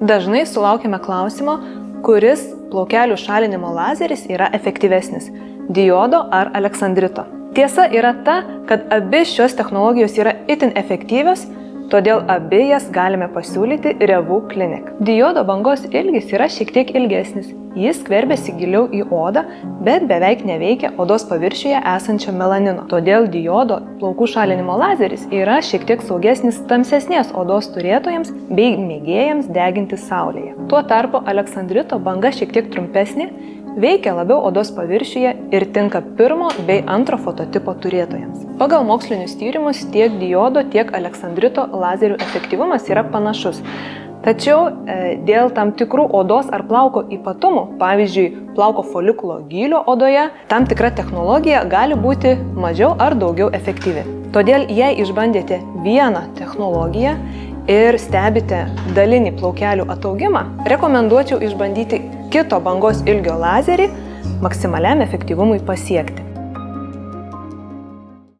Dažnai sulaukime klausimo, kuris plaukelių šalinimo lazeris yra efektyvesnis – diodo ar aleksandrito. Tiesa yra ta, kad abi šios technologijos yra itin efektyvios, todėl abi jas galime pasiūlyti Revu Clinic. Diodo bangos ilgis yra šiek tiek ilgesnis. Jis skverbiasi giliau į odą, bet beveik neveikia odos paviršiuje esančio melanino. Todėl diodo plaukų šalinimo lazeris yra šiek tiek saugesnis tamsesnės odos turėtojams bei mėgėjams degintis saulėje. Tuo tarpu aleksandrito banga šiek tiek trumpesnė, veikia labiau odos paviršiuje ir tinka pirmo bei antro fototipo turėtojams. Pagal mokslinius tyrimus tiek diodo, tiek aleksandrito lazerių efektyvumas yra panašus. Tačiau dėl tam tikrų odos ar plauko ypatumų, pavyzdžiui, plauko folikulo gylio odoje, tam tikra technologija gali būti mažiau ar daugiau efektyvi. Todėl, jei išbandėte vieną technologiją ir stebite dalinį plaukelių ataugimą, rekomenduočiau išbandyti kito bangos ilgio lazerį maksimaliam efektyvumui pasiekti.